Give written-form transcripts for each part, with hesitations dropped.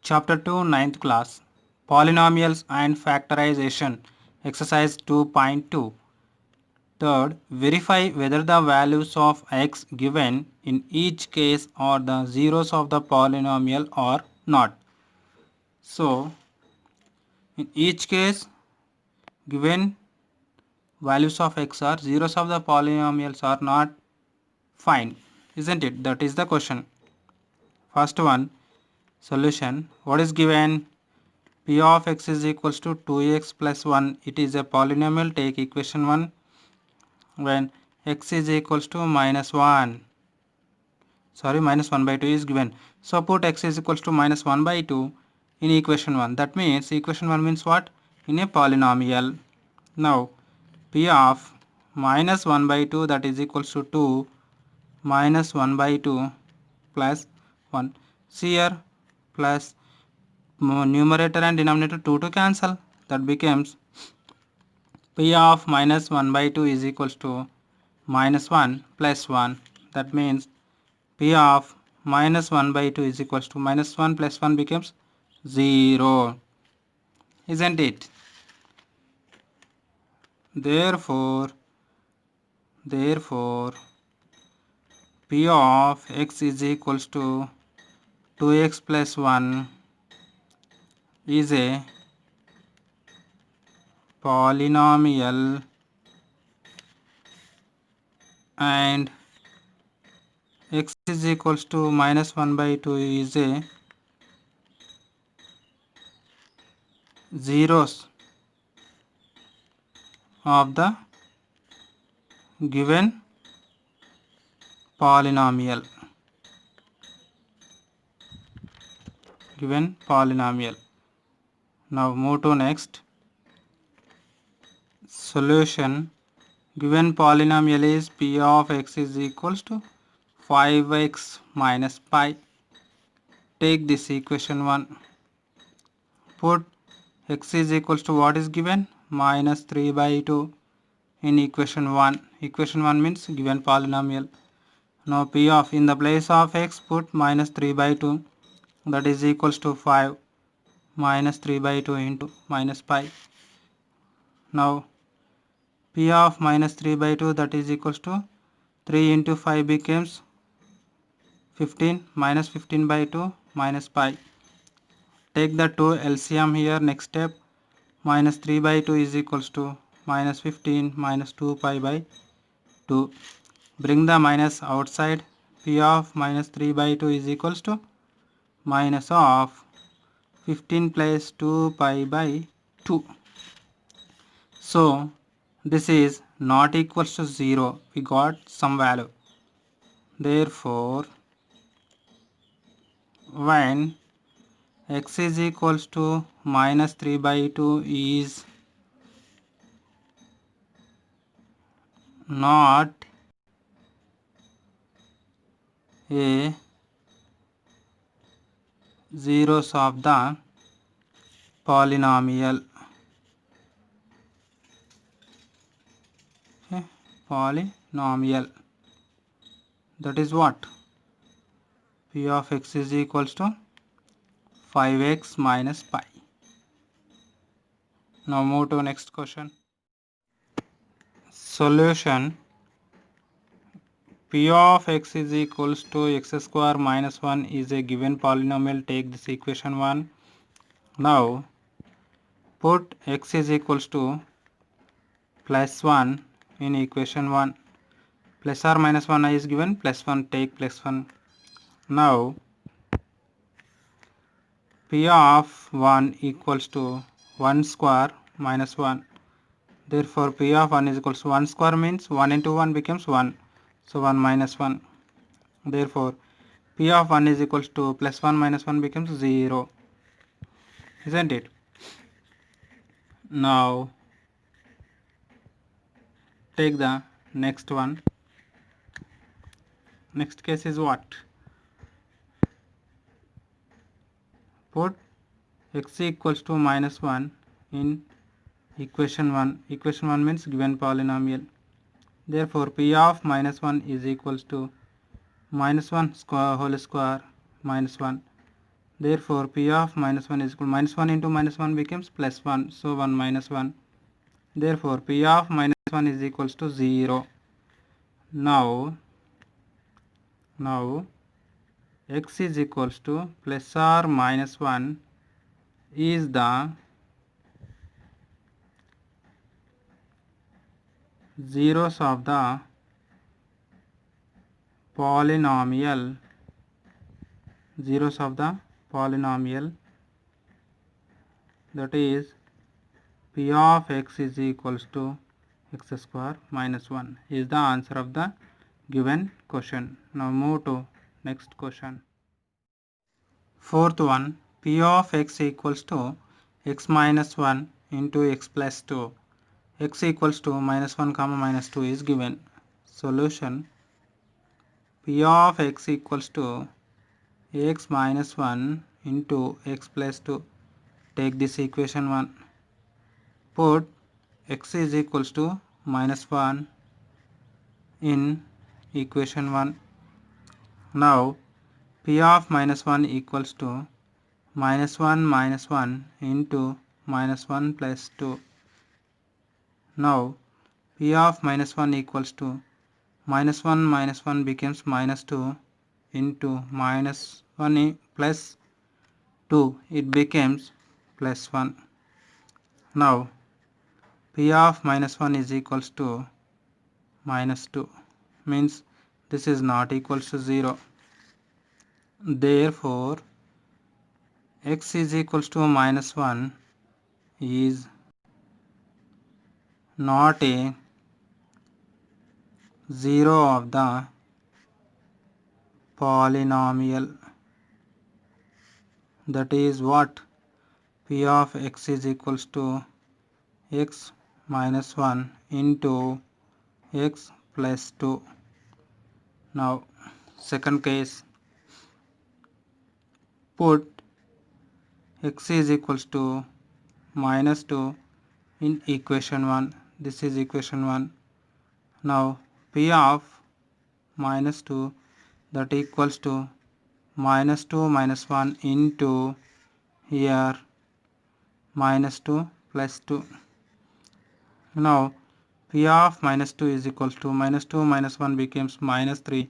Chapter 2, ninth class. Polynomials and Factorization. Exercise 2.2. Third, verify whether the values of x given in each case are the zeros of the polynomial or not. So, in each case, given values of x are zeros of the polynomials are not, fine, isn't it? That is the question. First one, solution. What is given? P of x is equals to 2x plus 1. It is a polynomial. Take equation 1 when x is equals to minus 1. Minus 1 by 2 is given. So put x is equals to minus 1 by 2 in equation 1. That means equation 1 means what? In a polynomial. Now P of minus 1 by 2, that is equals to 2 minus 1 by 2 plus 1. See here, plus numerator and denominator 2 to cancel. That becomes P of minus 1 by 2 is equals to minus 1 plus 1. That means P of minus 1 by 2 is equals to minus 1 plus 1 becomes 0. Isn't it? Therefore, P of x is equals to 2x plus 1 is a polynomial and x is equals to minus 1 by 2 is a zeros of the given polynomial. Now move to next. Solution. Given polynomial is P of x is equals to 5x minus pi. Take this equation 1. Put x is equals to what is given? Minus 3 by 2 in equation 1. Equation 1 means given polynomial. Now P of, in the place of x, put minus 3 by 2, that is equals to 5 minus 3 by 2 into minus pi. Now P of minus 3 by 2, that is equals to 3 into 5 becomes 15 minus 15 by 2 minus pi. Take the 2 LCM here. Next step, minus 3 by 2 is equals to minus 15 minus 2 pi by 2. Bring the minus outside. P of minus 3 by 2 is equals to minus of 15 plus 2 pi by 2. So this is not equals to 0. We got some value. Therefore, when x is equals to minus 3 by 2 is not a zeros of the polynomial. Okay, polynomial. That is what? P of x is equals to 5x minus pi. Now move to next question. Solution. P of x is equals to x square minus 1 is a given polynomial. Take this equation 1. Now put x is equals to plus 1 in equation 1. Plus or minus 1 is given, plus 1, take plus 1. Now P of 1 equals to 1 square minus 1. Therefore P of 1 is equals to 1 square means 1 into 1 becomes 1. So 1 minus 1. Therefore P of 1 is equals to plus 1 minus 1 becomes 0. Isn't it? Now take the next one. Next case is what? Put x equals to minus 1 in equation 1. Equation 1 means given polynomial. Therefore P of minus 1 is equals to minus 1 square whole square minus 1. Therefore, P of minus 1 is equal to minus 1 into minus 1 becomes plus 1. So 1 minus 1. Therefore, P of minus 1 is equals to 0. Now x is equals to plus or minus 1 is the zeros of the polynomial, that is P of x is equals to x square minus 1 is the answer of the given question. Now move to next question. Fourth one, P of x equals to x minus 1 into x plus 2. X equals to minus 1 comma minus 2 is given. Solution, P of x equals to x minus 1 into x plus 2. Take this equation 1. Put x is equals to minus 1 in equation 1. Now P of minus 1 equals to minus 1 into minus 1 plus 2. Now P of minus 1 equals to minus 1 becomes minus 2 into minus 1 plus 2, it becomes plus 1. Now P of minus 1 is equals to minus 2, means this is not equals to 0. Therefore, x is equals to minus 1 is not a 0 of the polynomial. That is what? P of x is equals to x minus 1 into x plus 2. Now second case, put x is equals to minus 2 in equation 1. This is equation 1. Now P of minus 2, that equals to minus 2 minus 1 into here minus 2 plus 2. Now P of minus 2 is equals to minus 2 minus 1 becomes minus 3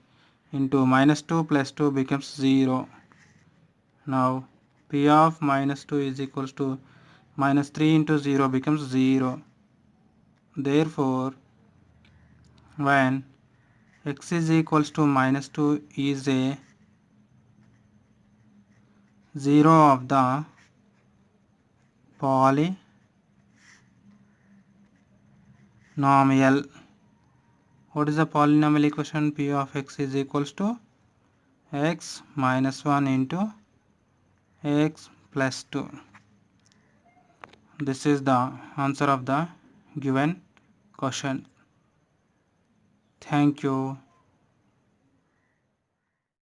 into minus 2 plus 2 becomes 0. Now P of minus 2 is equals to minus 3 into 0 becomes 0. Therefore, when x is equals to minus 2 is a 0 of the polynomial. What is the polynomial equation? P of x is equals to x minus 1 into x plus 2. This is the answer of the given question. Thank you.